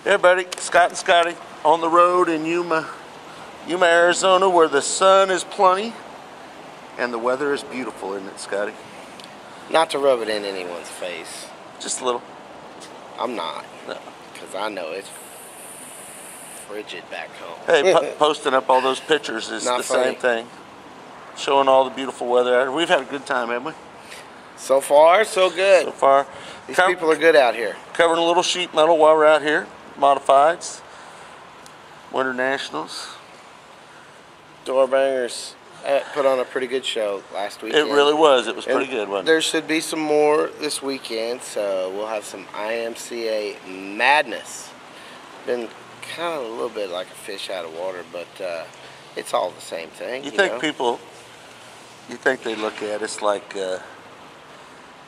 Hey everybody, Scott and Scotty on the road in Yuma, Arizona, where the sun is plenty and the weather is beautiful, isn't it, Scotty? Not to rub it in anyone's face. Just a little. I'm not. No. Because I know it's frigid back home. Hey, posting up all those pictures is Not the funny. same thing. Showing all the beautiful weather out here. We've had a good time, haven't we? So far, so good. So far. These people are good out here. Covering a little sheet metal while we're out here. Modifieds. Winter Nationals. Doorbangers put on a pretty good show last weekend. It really was. It was pretty good, wasn't it? There should be some more this weekend, so we'll have some IMCA madness. Been kind of a little bit like a fish out of water, but it's all the same thing. You know? think people, you think they look at us like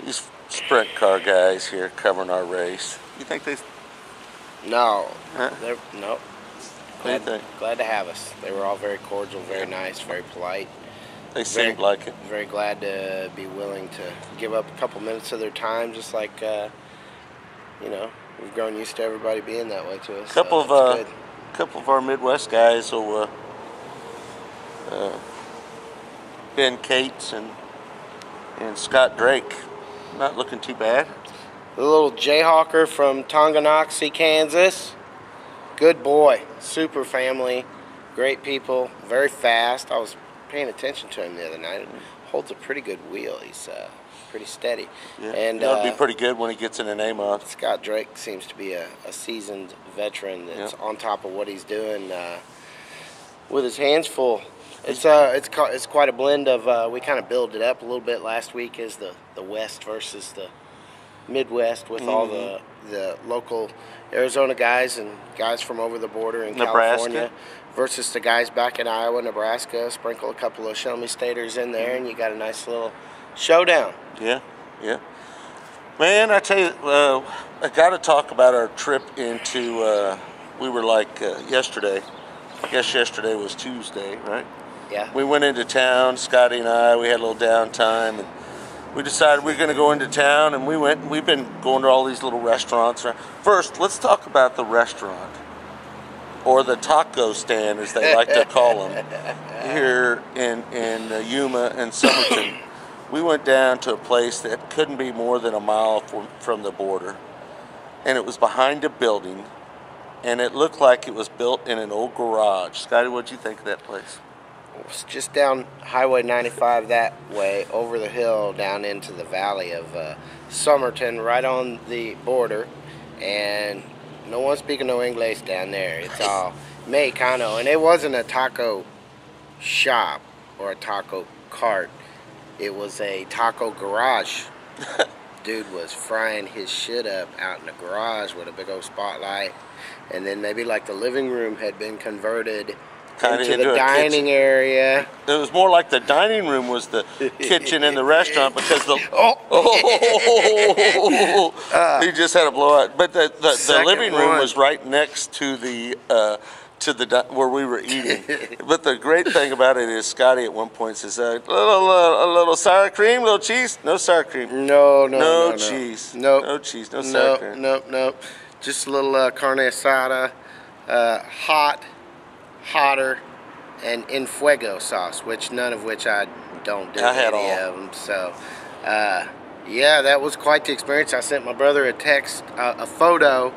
these sprint car guys here covering our race? You think they... No. Huh? Nope. What do you think? Glad to have us. They were all very cordial, very nice, very polite. They seemed like it. Very glad to be willing to give up a couple minutes of their time, just like, you know, we've grown used to everybody being that way to us. Couple of our Midwest guys will Ben Cates and Scott Drake, not looking too bad. The little Jayhawker from Tonganoxie, Kansas. Good boy, super family, great people, very fast. I was paying attention to him the other night. Holds a pretty good wheel. He's pretty steady. Yeah, and that'll be pretty good when he gets in an A-mod. Scott Drake seems to be a seasoned veteran that's on top of what he's doing with his hands full. It's quite a blend of. We kind of built it up a little bit last week as the West versus the Midwest with all the local Arizona guys and guys from over the border in California versus the guys back in Iowa, Nebraska. Sprinkle a couple of Show Me Staters in there, and you got a nice little showdown. Yeah, yeah. Man, I tell you, I got to talk about our trip into. We were like yesterday. I guess yesterday was Tuesday, right? Yeah. We went into town, Scotty and I. We had a little downtime, and we decided we were going to go into town, and we went. We've been going to all these little restaurants. First, let's talk about the restaurant, or the taco stand, as they like to call them, here in Yuma and Somerton. We went down to a place that couldn't be more than a mile from the border, and it was behind a building, and it looked like it was built in an old garage. Scotty, what'd you think of that place? It's just down Highway 95 that way, over the hill, down into the valley of Somerton, right on the border, and no one speaking no English down there. It's all Mexicano, and it wasn't a taco shop or a taco cart. It was a taco garage. Dude was frying his shit up out in the garage with a big old spotlight, and then maybe like the living room had been converted into the dining area. It was more like the dining room was the kitchen in the restaurant because the he just had a blowout. But the living room was right next to the where we were eating. But the great thing about it is Scotty at one point says, a little sour cream, little cheese. No sour cream. No cheese. Nope. No cheese. No sour cream. Nope. Just a little carne asada, hotter, and in fuego sauce, none of which I don't do. I had any all of them. So, yeah, that was quite the experience. I sent my brother a text, a photo,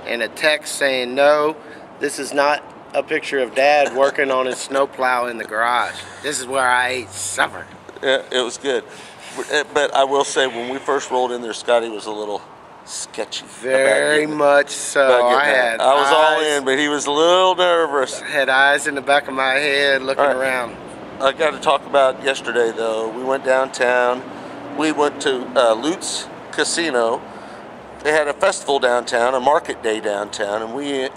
and a text saying, "No, this is not a picture of Dad working on his snowplow in the garage. This is where I ate supper." Yeah, it was good. But I will say, when we first rolled in there, Scotty was a little sketchy. Very much so. I was all in, but he was a little nervous. I had eyes in the back of my head looking around. I got to talk about yesterday, though. We went downtown. We went to Lutz Casino. They had a festival downtown, a market day downtown, and we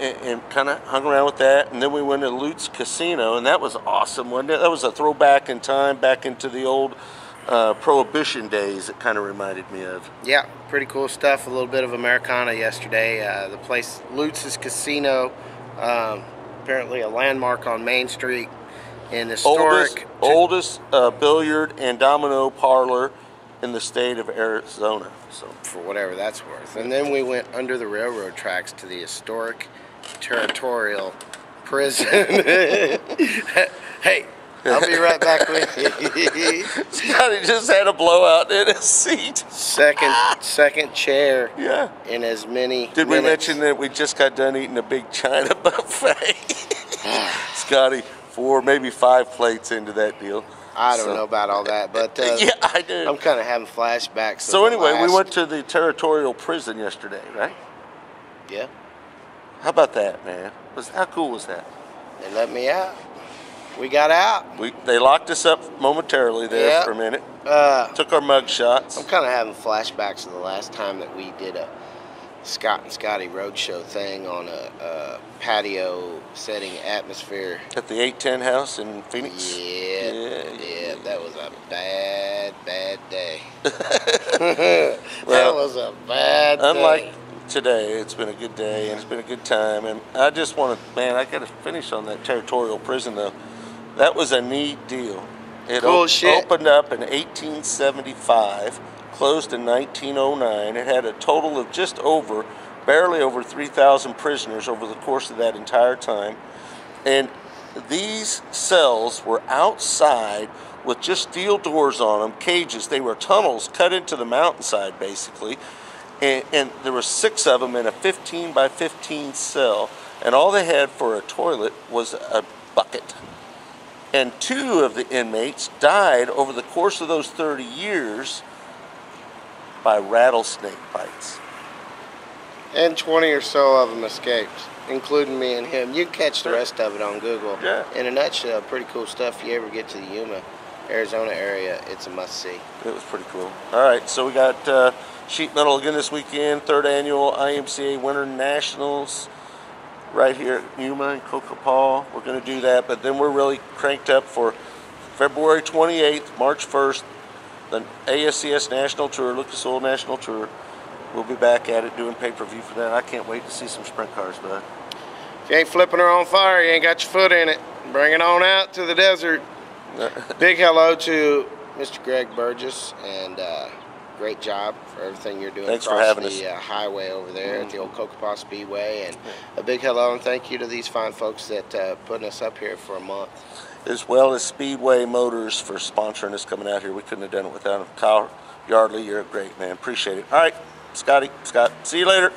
kind of hung around with that. And then we went to Lutz Casino, and that was awesome, wasn't it? That was a throwback in time, back into the old Prohibition days. It kind of reminded me of. Yeah, pretty cool stuff. A little bit of Americana yesterday. The place, Lutz's Casino, apparently a landmark on Main Street, in historic oldest billiard and domino parlor in the state of Arizona. So for whatever that's worth. And then we went under the railroad tracks to the historic territorial prison. Hey, I'll be right back with you. Scotty just had a blowout in his seat. Second chair. Yeah. In as many Did we mention that we just got done eating a big China buffet? Scotty, 4, maybe 5 plates into that deal. I don't know about all that, but yeah, I do. I'm kind of having flashbacks. So anyway, we went to the territorial prison yesterday, right? Yeah. How about that, man? How cool was that? They let me out. We got out. They locked us up momentarily there for a minute. Took our mug shots. I'm kind of having flashbacks of the last time that we did a Scott and Scotty roadshow thing on a patio setting atmosphere. At the 810 house in Phoenix? Yeah, that was a bad day. That was a bad day. Unlike today, it's been a good day and it's been a good time. And I just want to, man, I got to finish on that territorial prison though. That was a neat deal. It opened up in 1875. Closed in 1909. It had a total of barely over 3,000 prisoners over the course of that entire time. And these cells were outside with just steel doors on them, cages. They were tunnels cut into the mountainside, basically. And there were 6 of them in a 15 by 15 cell. And all they had for a toilet was a bucket. And 2 of the inmates died over the course of those 30 years by rattlesnake bites. And 20 or so of them escaped, including me and him. You can catch the rest of it on Google. Yeah. In a nutshell, pretty cool stuff. If you ever get to the Yuma, Arizona area, it's a must-see. It was pretty cool. All right, so we got sheet metal again this weekend, 3rd annual IMCA Winter Nationals right here at Yuma and Cocopah. We're going to do that, but then we're really cranked up for February 28th, March 1st, the ASCS National Tour, Lucas Oil National Tour. We'll be back at it doing pay-per-view for that. I can't wait to see some sprint cars, bud. If you ain't flipping her on fire, you ain't got your foot in it. Bring it on out to the desert. Big hello to Mr. Greg Burgess, and great job for everything you're doing. Thanks for having us. The highway over there at the old Cocopah Speedway, and a big hello and thank you to these fine folks that putting us up here for a month. As well as Speedway Motors for sponsoring us coming out here. We couldn't have done it without them. Kyle Yardley, you're a great man. Appreciate it. All right, Scott, see you later.